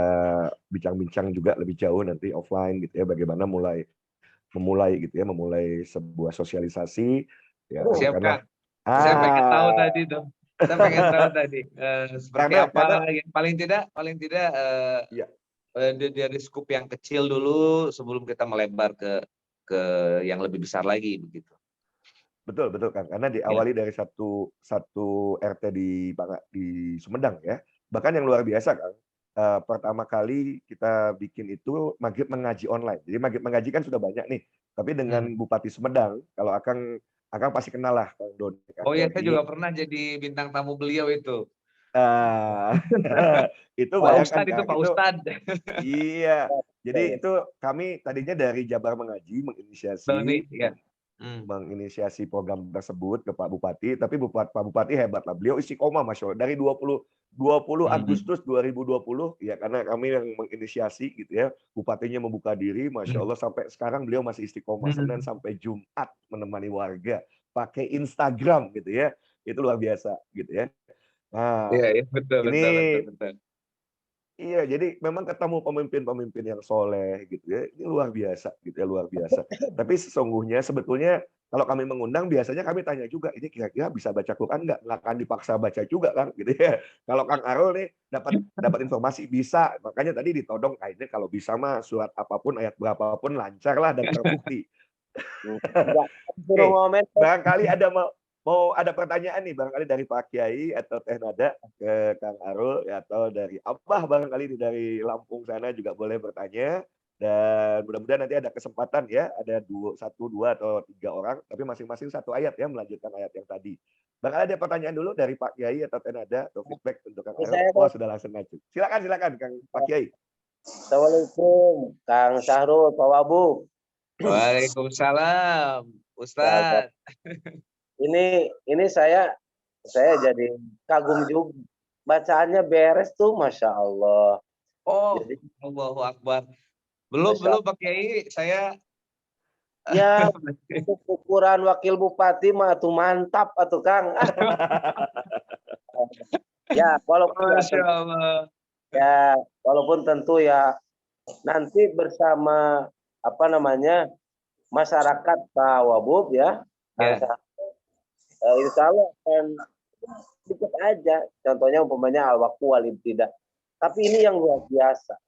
bincang-bincang juga lebih jauh nanti offline gitu ya, bagaimana memulai sebuah sosialisasi ya,
Siap
karena
Kak. Saya pengen tahu tadi dong. Saya pengen tahu tadi seperti
karena
yang paling tidak
ya,
dari skup yang kecil dulu sebelum kita melebar ke yang lebih besar lagi begitu.
betul Kang, karena diawali dari satu RT di Sumedang ya, bahkan yang luar biasa Kang. Pertama kali kita bikin itu maghrib mengaji online. Jadi maghrib mengaji kan sudah banyak nih, tapi dengan Bupati Sumedang, kalau Akang pasti kenal lah Kang Doni.
Oh iya, saya juga pernah jadi bintang tamu beliau itu.
Itu
Pak
bayangkan
Ustadz itu
Kang,
Pak Ustadz.
iya. Jadi itu kami tadinya dari Jabar Mengaji menginisiasi program tersebut ke Pak Bupati, tapi Pak Bupati hebat lah. Beliau istiqomah Masya Allah. Dari 20 Agustus 2020 ya, karena kami yang menginisiasi gitu ya, bupatinya membuka diri Masya Allah, sampai sekarang beliau masih istiqomah Senin sampai Jumat menemani warga pakai Instagram gitu ya. Itu luar biasa gitu ya. Nah,
Iya, iya, betul,
ini
betul, betul, betul.
iya, jadi memang ketemu pemimpin-pemimpin yang soleh gitu ya, ini luar biasa gitu ya, luar biasa. Tapi sesungguhnya sebetulnya kalau kami mengundang biasanya kami tanya juga, ini kira-kira bisa baca Quran nggak? Nggak akan dipaksa baca juga kan gitu ya. Kalau Kang Arul nih dapat dapat informasi bisa, makanya tadi ditodong kayaknya kalau bisa mah surat apapun ayat berapapun lancar lah dan terbukti.
Enggak, suruh
Oke,
ngomen.
barangkali ada mau ada pertanyaan nih barangkali dari Pak Kiai atau Teh Nada ke Kang Arul ya, atau dari Abah barangkali nih dari Lampung sana juga boleh bertanya, dan mudah-mudahan nanti ada kesempatan ya ada satu dua atau tiga orang tapi masing-masing satu ayat ya melanjutkan ayat yang tadi. Barangkali ada pertanyaan dulu dari Pak Kiai atau Teh Nada atau feedback untuk Kang
Ini
Arul.
saya
Oh sudah langsung maju. Silakan Kang Pak Kiai.
Assalamualaikum, Kang Syahrul, Pak Wabu.
Waalaikumsalam,
Ya,
Ustadz.
ini saya jadi kagum juga. Bacaannya beres tuh, Masya Allah.
Oh,
Jadi,
Allahu Akbar. Belum,
Masya
belum Pak Kiai, saya
ya, untuk ukuran wakil bupati mah tuh mantap atuh Kang. Ya,
Masya Allah.
walaupun tentu ya nanti bersama apa namanya masyarakat Pak Wabub ya, Kang
Ya,
Syahrul, insya Allah akan sedikit aja. Contohnya umpamanya al-waqfu wal ibtidah. Tapi ini yang luar biasa.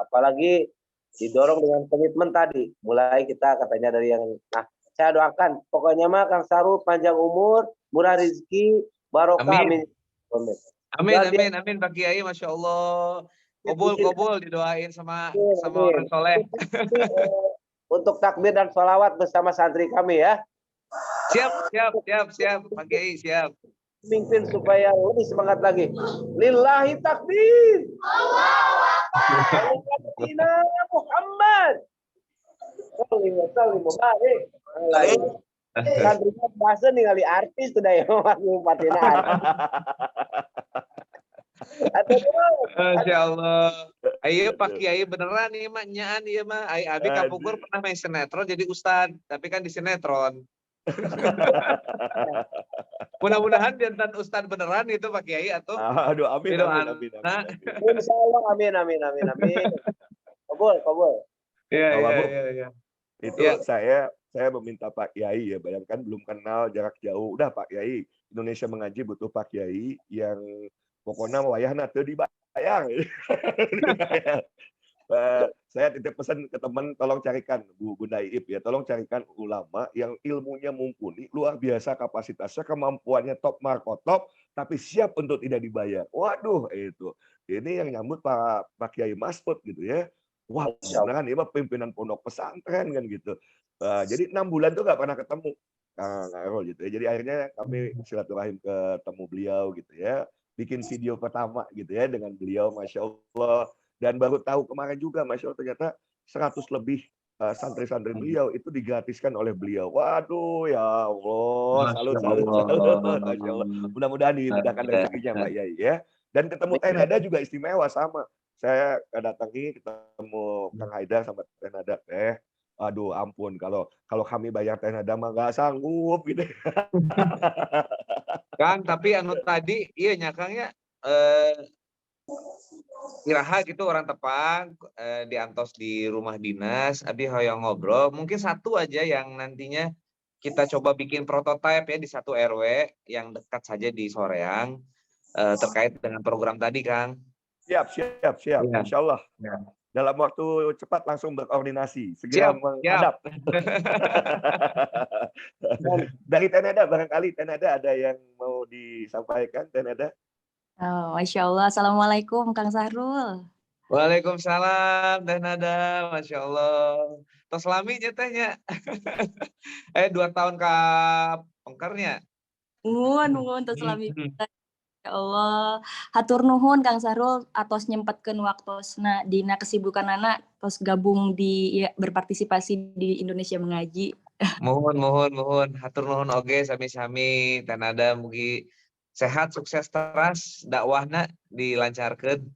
Apalagi didorong dengan komitmen tadi. Mulai kita katanya dari yang, nah saya doakan. Pokoknya mah Kang Syahrul panjang umur, murah rezeki, barokah.
amin.
Amin.
Amin,
Luar
amin, amin Pak Kiai, Masya Allah. Kobul didoain sama orang
Amin.
soleh.
Untuk takbir dan sholawat bersama santri kami ya.
Siap, Pak Kiai, siap.
Pemimpin supaya lebih semangat lagi. Lillahi takbir. Sayyidina Muhammad. Sallallahu alaihi wasallam. Santrinya bahasa ningali artis sudah ya Mas Bupatina.
Masya Allah. Ayo Pak Kiai beneran nih mak nyaan iya mah. Abi Kapungkur pernah main sinetron jadi ustad, tapi kan di sinetron. Mudah-mudahan jantan ustad beneran itu Pak Kiai atau
Aduh, amin.
Insya Allah, amin. Kabul.
Iya.
Itu saya meminta Pak Kiai ya, bayangkan belum kenal jarak jauh. Udah Pak Kiai, Indonesia mengaji butuh Pak Kiai yang pokoknya wayahna teu dibayar. Saya titip pesan ke teman, tolong carikan Bunda Iip ya, tolong carikan ulama yang ilmunya mumpuni, luar biasa kapasitasnya, kemampuannya top markotop, tapi siap untuk tidak dibayar. Waduh, itu. Ini yang nyambut Pak Kiai Masud gitu ya. Wah, beneran ini mah pimpinan pondok pesantren kan gitu. Jadi 6 bulan tuh nggak pernah ketemu Kang Arul gitu ya. Jadi akhirnya kami silaturahim ketemu beliau gitu ya. Bikin video pertama gitu ya dengan beliau, Masya Allah. Dan baru tahu kemarin juga, Masya Allah, ternyata 100 lebih santri-santri beliau itu digratiskan oleh beliau. Waduh, ya Allah, salut. Masya Allah. Mudah-mudahan dimudahkan rezekinya, Pak Yai ya. Dan ketemu Teh Nada juga istimewa sama. Saya datangi ketemu Kang Haidar sama Teh Nada. Aduh, ampun kalau kami bayar Teh Nada mah nggak sanggup gitu.
Kang, tapi anu tadi iya nyakangnya Iraha gitu orang Tepang diantos di rumah dinas, abi hoyong ngobrol, mungkin satu aja yang nantinya kita coba bikin prototipe ya di satu RW yang dekat saja di Soreang terkait dengan program tadi, Kang.
Siap.
Ya.
Insya Allah.
Ya.
Dalam waktu cepat langsung berkoordinasi, segera menghadap. Dari Teh Nada, barangkali Teh Nada ada yang mau disampaikan, Teh Nada?
Oh, Masya Allah. Assalamualaikum Kang Syahrul.
Waalaikumsalam Teh Nada, Masya Allah. Tos laminya tehnya. 2 tahun ke pengkernya.
Nuhun tos lami. Ya Allah, hatur nuhun Kang Syahrul atos nyempatkeun waktosna dina kesibukan anak tos gabung di berpartisipasi di Indonesia Mengaji.
Mohon. Hatur nuhun oge sami-sami Teh Nada mugi sehat, sukses teras dakwahna dilancarkeun.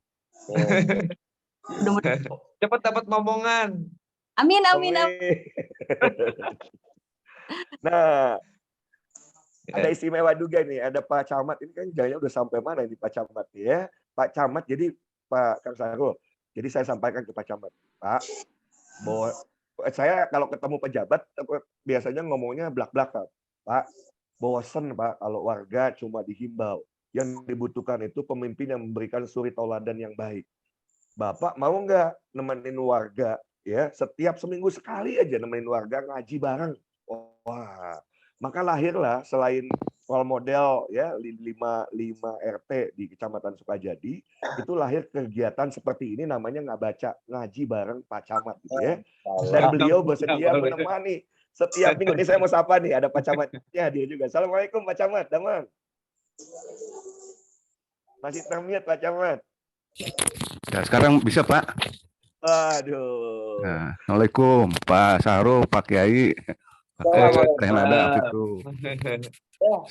Cepat dapat momongan.
Amin.
Nah, ada istimewa juga nih, ada Pak Camat ini kan jalannya udah sampai mana ini Pak Camat ya. Pak Camat jadi Pak Kang Sarul. Jadi saya sampaikan ke Pak Camat, Pak, bahwa saya kalau ketemu pejabat biasanya ngomongnya belak-belakan. Pak, bosen Pak kalau warga cuma dihimbau. Yang dibutuhkan itu pemimpin yang memberikan suri tauladan yang baik. Bapak mau nggak nemenin warga ya setiap seminggu sekali aja nemenin warga ngaji bareng. Wah, maka lahirlah selain role model ya 5 RT di Kecamatan Sukajadi itu lahir kegiatan seperti ini namanya ngaji bareng Pak Camat gitu ya. Dan beliau bersedia menemani setiap minggu. Ini saya mau sapa nih, ada Pak Camatnya dia juga. Assalamualaikum Pak Camat, Damang. Masih termute Pak Camat.
Ya, sekarang bisa Pak.
Aduh.
Nah, Assalamualaikum Pak Sarul, Pak Kiai, Pak Teh Nada itu.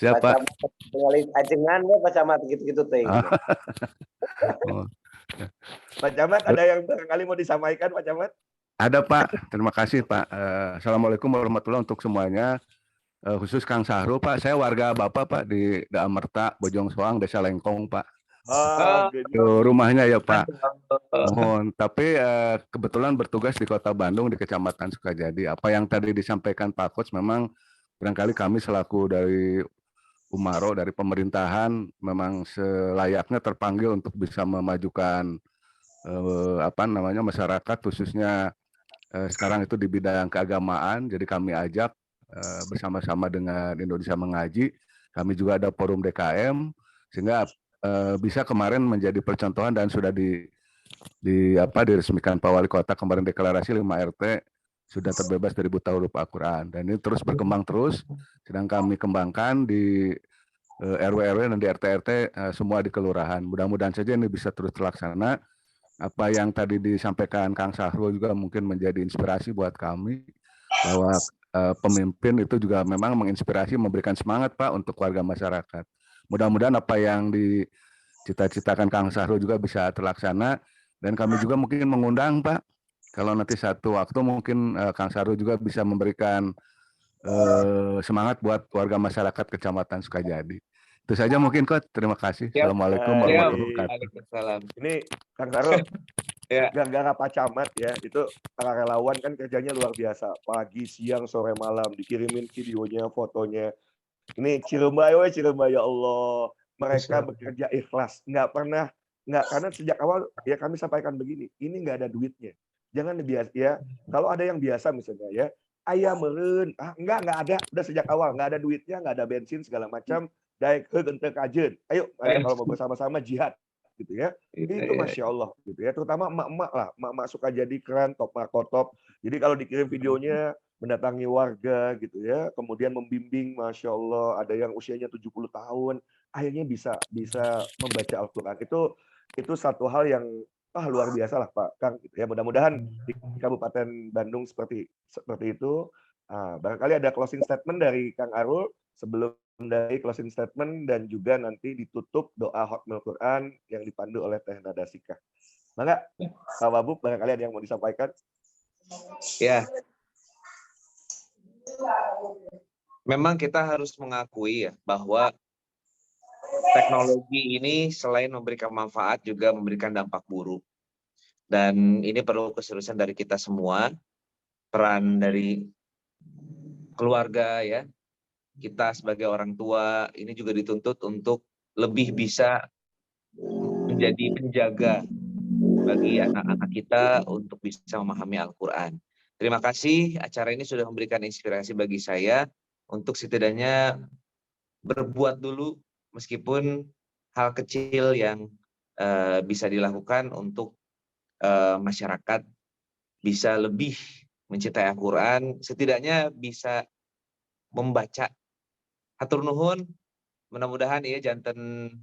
Siapa?
Tinggalin ajengan ya Pak Camat gitu-gitu teh.
Pak Camat ada yang barangkali mau disampaikan Pak Camat?
Ada Pak, terima kasih Pak. Assalamualaikum warahmatullahi untuk semuanya. Khusus Kang Sahrul Pak, saya warga Bapak Pak di Daamerta, Bojong Soang, Desa Lengkong Pak. Rumahnya ya Pak. Mohon, tapi kebetulan bertugas di Kota Bandung di Kecamatan Sukajadi. Apa yang tadi disampaikan Pak Coach memang barangkali kami selaku dari Umaro dari pemerintahan memang selayaknya terpanggil untuk bisa memajukan masyarakat khususnya sekarang itu di bidang keagamaan. Jadi kami ajak bersama-sama dengan Indonesia Mengaji. Kami juga ada forum DKM sehingga bisa kemarin menjadi percontohan dan sudah diresmikan Pak Wali Kota kemarin deklarasi 5 RT sudah terbebas dari buta huruf Al-Quran dan ini terus berkembang terus sedang kami kembangkan di RW-RW dan di RT-RT semua di kelurahan. Mudah-mudahan saja ini bisa terus terlaksana. Apa yang tadi disampaikan Kang Sahrul juga mungkin menjadi inspirasi buat kami bahwa pemimpin itu juga memang menginspirasi, memberikan semangat Pak untuk warga masyarakat. Mudah-mudahan apa yang dicita-citakan Kang Sahrul juga bisa terlaksana dan kami juga mungkin mengundang Pak kalau nanti satu waktu mungkin Kang Sahrul juga bisa memberikan semangat buat warga masyarakat Kecamatan Sukajadi. Itu saja mungkin Coach. Terima kasih. Assalamualaikum warahmatullahi wabarakatuh.
Ini Kang Sahrul, gara-gara Pak Camat ya, itu para relawan kan kerjanya luar biasa. Pagi, siang, sore, malam dikirimin videonya, fotonya. Ini Cirembai ya Allah. Mereka bekerja ikhlas, karena sejak awal ya kami sampaikan begini, ini nggak ada duitnya. Jangan biasa ya. Kalau ada yang biasa misalnya ya, ayam meren, nggak ada. Udah sejak awal nggak ada duitnya, nggak ada bensin segala macam. Daek heuh kajen. Ayo kalau mau bersama-sama jihad gitu ya. Itu Masya Allah gitu ya. Terutama emak-emak lah, emak-emak suka jadi keren, top markotop. Jadi kalau dikirim videonya mendatangi warga gitu ya, kemudian membimbing, Masya Allah, ada yang usianya 70 tahun, akhirnya bisa membaca Al-Quran. Itu satu hal yang luar biasa lah Pak Kang gitu ya. Mudah-mudahan di Kabupaten Bandung seperti itu. Barangkali ada closing statement dari Kang Arul sebelum dari closing statement dan juga nanti ditutup doa Hotmail Quran yang dipandu oleh Teh Nada Sikah. Maka Pak Wabub barangkali ada yang mau disampaikan?
Ya. Memang kita harus mengakui ya bahwa teknologi ini selain memberikan manfaat juga memberikan dampak buruk. Dan ini perlu keseriusan dari kita semua, peran dari keluarga ya. Kita sebagai orang tua ini juga dituntut untuk lebih bisa menjadi penjaga bagi anak-anak kita untuk bisa memahami Al-Quran. Terima kasih, acara ini sudah memberikan inspirasi bagi saya untuk setidaknya berbuat dulu meskipun hal kecil yang bisa dilakukan untuk masyarakat bisa lebih mencintai Al-Quran, setidaknya bisa membaca. Hatur nuhun, mudah-mudahan ya janten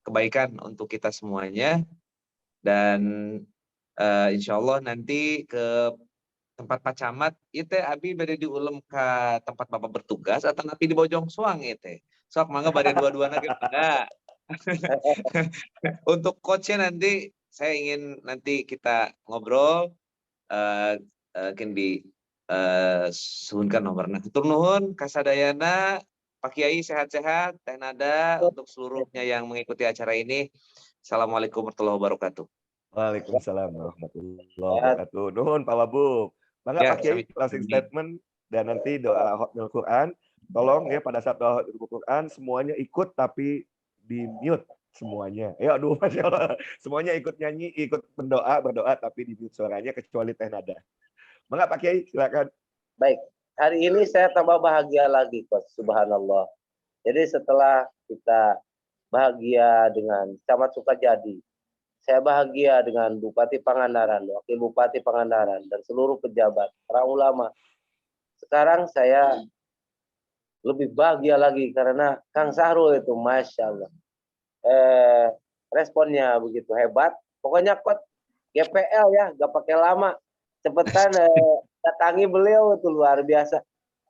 kebaikan untuk kita semuanya dan insya Allah nanti ke tempat Pak Camat itu abi bade diulem ke tempat Bapak bertugas atau nanti di Bojong Soang itu sok mangga bade dua-duana enggak. Untuk coachnya nanti saya ingin nanti kita ngobrol mungkin di suhunkan nomorna. Hatur nuhun kasadayana Pak Kiai sehat-sehat, Teh Nada, untuk seluruhnya yang mengikuti acara ini. Assalamualaikum warahmatullahi wabarakatuh.
Waalaikumsalam warahmatullahi wabarakatuh. Nuhun Pak Wabub. Mangga
Ya,
Pak Kiai
sami-
closing statement dan nanti doa hotmil Quran. Tolong ya pada saat doa hotmil Quran semuanya ikut tapi di mute semuanya. Ya aduh Masya Allah. Semuanya ikut nyanyi, ikut berdoa tapi di mute suaranya kecuali Teh Nada. Mangga Pak Kiai silakan.
Baik, hari ini saya tambah bahagia lagi, Coach. Subhanallah. Jadi setelah kita bahagia dengan Camat Sukajadi, saya bahagia dengan Bupati Pangandaran, Wakil Bupati Pangandaran, dan seluruh pejabat, para ulama. Sekarang saya lebih bahagia lagi karena Kang Sahrul itu, Masya Allah. Responnya begitu hebat. Pokoknya Coach, GPL ya, gak pakai lama. Cepetan datangi beliau, itu luar biasa.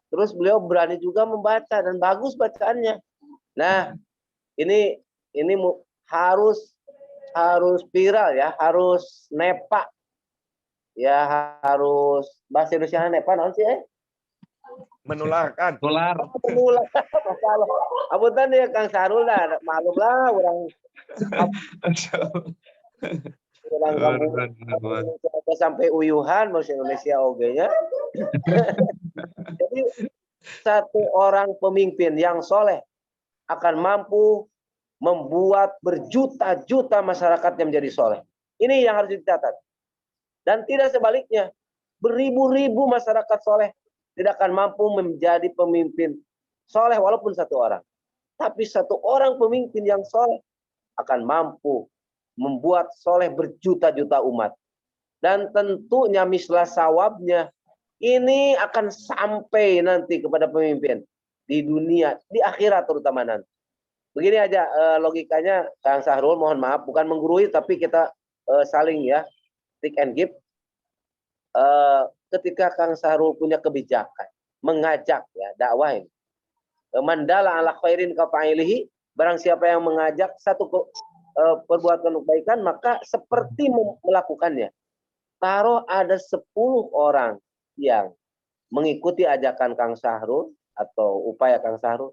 Terus beliau berani juga membaca dan bagus bacaannya. Nah, ini harus viral ya, harus nepa. Ya harus bahasa Indonesia nepa naon sih
Menularkan.
Tular.
Menularkan masalah. Apunten ya Kang Sahrul lah, maklum lah orang kampung sampai uyuhan bahasa Indonesia oge-nya. Jadi satu orang pemimpin yang soleh akan mampu membuat berjuta-juta masyarakat yang menjadi soleh. Ini yang harus dicatat. Dan tidak sebaliknya, beribu-ribu masyarakat soleh tidak akan mampu menjadi pemimpin soleh walaupun satu orang. Tapi satu orang pemimpin yang soleh akan mampu membuat soleh berjuta-juta umat. Dan tentunya mislah sawabnya ini akan sampai nanti kepada pemimpin di dunia, di akhirat terutama nanti. Begini aja logikanya, Kang Sahrul, mohon maaf, bukan menggurui, tapi kita saling ya, take and give. Ketika Kang Sahrul punya kebijakan, mengajak ya, dakwah ini. Mandala ala khairin kafa'ilihi, barang siapa yang mengajak satu perbuatan kebaikan, maka seperti melakukannya. Taruh ada 10 orang yang mengikuti ajakan Kang Sahrul atau upaya Kang Sahrul,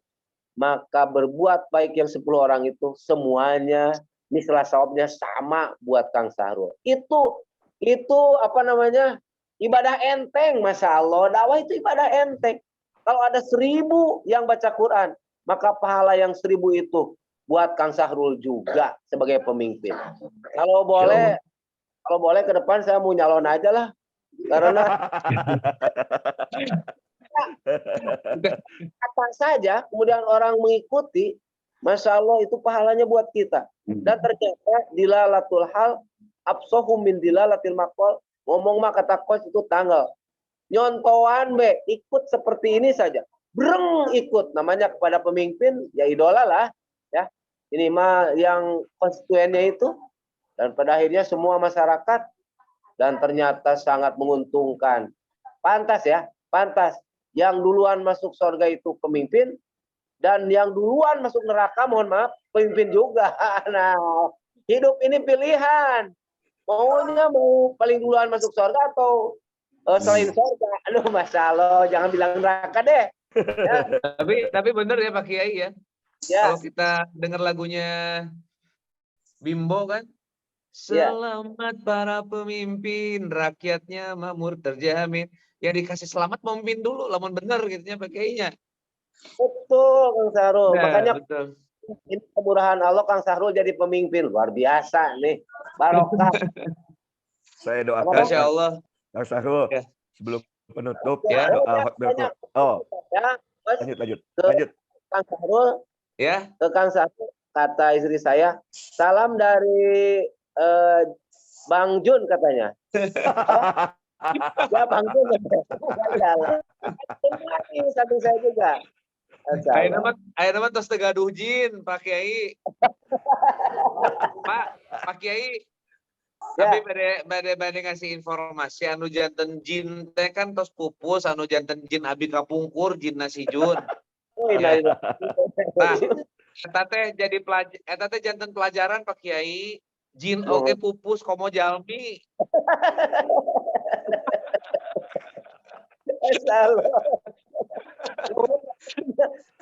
maka berbuat baik yang 10 orang itu semuanya mislah sawabnya sama buat Kang Sahrul. Itu apa namanya? Ibadah enteng, Masya Allah. Dakwah itu ibadah enteng. Kalau ada 1000 yang baca Quran, maka pahala yang 1000 itu buat Kang Sahrul juga sebagai pemimpin. Kalau boleh ke depan saya mau nyalon aja lah. Karena apa saja kemudian orang mengikuti, Masya Allah itu pahalanya buat kita. Dan ternyata dilalatul hal absohum min dilalatil maqal, ngomong mah kata Coach itu tanggal. Nyontoan ikut seperti ini saja. Breng ikut, namanya kepada pemimpin ya idola lah ya. Ini mah yang konstituennya itu, dan pada akhirnya semua masyarakat, dan ternyata sangat menguntungkan. Pantas ya, pantas. Yang duluan masuk surga itu pemimpin, dan yang duluan masuk neraka, mohon maaf, pemimpin juga. Nah, hidup ini pilihan. Maunya mau paling duluan masuk surga atau selain surga? Aduh, Masya Allah, jangan bilang neraka deh. Ya.
Tapi benar ya Pak Kiai ya.
Ya.
Kalau kita dengar lagunya Bimbo kan,
Ya.
selamat para pemimpin, rakyatnya makmur terjamin. Yang dikasih selamat memimpin dulu, lamun bener gitu ya Pak Kiai-nya.
Betul, Kang Sahrul.
Nah,
Makanya
betul.
ini kemurahan Allah, Kang Sahrul jadi pemimpin. Luar biasa nih. Barokah.
Saya doakan
Masya Allah.
Kang Sahrul
Ya.
sebelum penutup
Ya.
doa hotmil Quran. Oh,
Ya,
lanjut.
Kang Sahrul,
Ya.
ke Kang Sahrul, kata istri saya, salam dari Bang Jun katanya. Ya Bang Jun. Ini satu saya juga.
Ayo nama tos tegaduh jin Pak Kiai. Pak Kiai.
Ya.
Tapi bade ngasih informasi anu janten jin teh kan tos pupus, anu janten jin abi kapungkur jin nasijun.
Ya.
Nah, eta teh janten pelajaran Pak Kiai, jin oge pupus komo jalmi.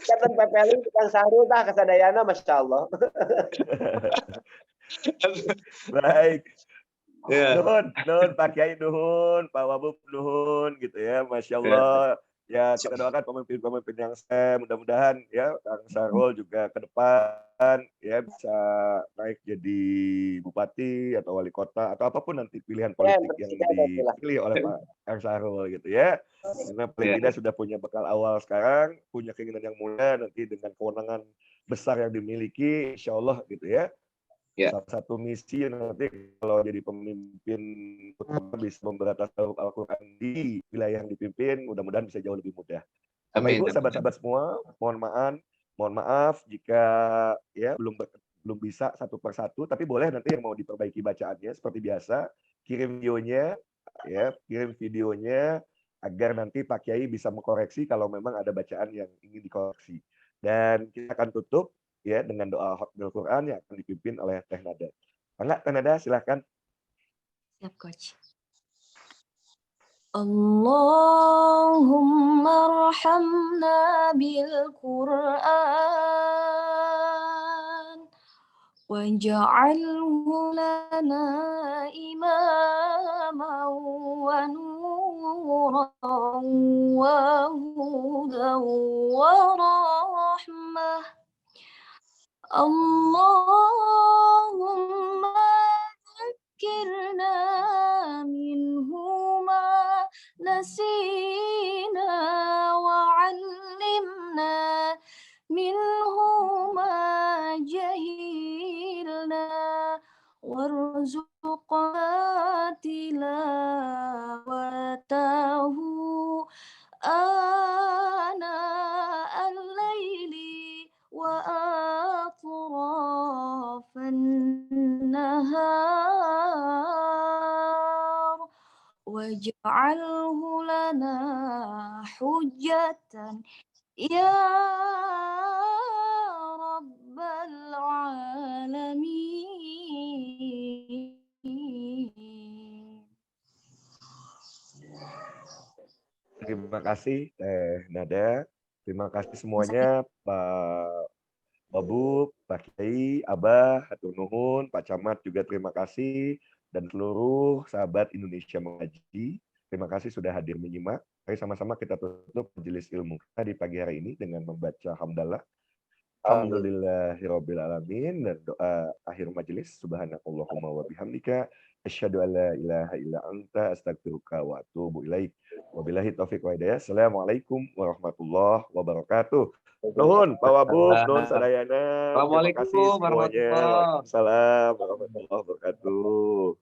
Kata PPL Kang Sahrul tah kasadayana Masya Allah.
Baik.
Ya.
Nuhun Pak Kiai, nuhun Pak Wabub, nuhun gitu ya, Masya Allah. Ya kita doakan pemimpin-pemimpin yang mudah-mudahan ya Kang Sahrul juga ke depan ya bisa naik jadi bupati atau wali kota atau apapun nanti pilihan politik yang dipilih oleh Pak Kang Sahrul gitu ya. Karena paling tidak sudah punya bekal awal sekarang, punya keinginan yang mulia nanti dengan kewenangan besar yang dimiliki, insya Allah gitu ya. Salah satu misi nanti kalau jadi pemimpin bisa memberantas Al-Quran di wilayah yang dipimpin, mudah-mudahan bisa jauh lebih mudah. Bapak Ibu, sahabat-sahabat semua, mohon maaf jika ya belum bisa satu persatu, tapi boleh nanti yang mau diperbaiki bacaannya seperti biasa, kirim videonya agar nanti Pak Kiai bisa mengkoreksi kalau memang ada bacaan yang ingin dikoreksi. Dan kita akan tutup ya dengan doa Hotmil Quran yang akan dipimpin oleh Teh Nada. Teh Nada, silahkan.
Siap, Coach. Allahumma arhamna bil Qur'an waj'alhu lana imaman wa nuran wa hudan wa rahmah. Allahumma dzakirna minhu ma nasina wa 'allimna minhu ma jahilna warzuqna tilawatahu ana al-laili wa atrafan nahar waj'alhu lana hujjatan ya rabbal alamin.
Terima kasih Teh Nada. Terima kasih semuanya Pak Babu, Pak Kiai, Abah, hatur nuhun, Pak Camat juga terima kasih, dan seluruh sahabat Indonesia Mengaji. Terima kasih sudah hadir menyimak. Mari sama-sama kita tutup majelis ilmu kita di pagi hari ini dengan membaca hamdalah. Alhamdulillahirabbil alamin, dan doa akhir majelis. Subhanakallahumma wa bihamdika asyhadu an la ilaha illa anta astaghfiruka wa atubu ilaik. Wabillahi taufiq wa hidayah. Assalamualaikum warahmatullahi wabarakatuh. Nuhun Pak Wabub, nuhun sadayana. Terima kasih semuanya. Waalaikumsalam warahmatullahi wabarakatuh.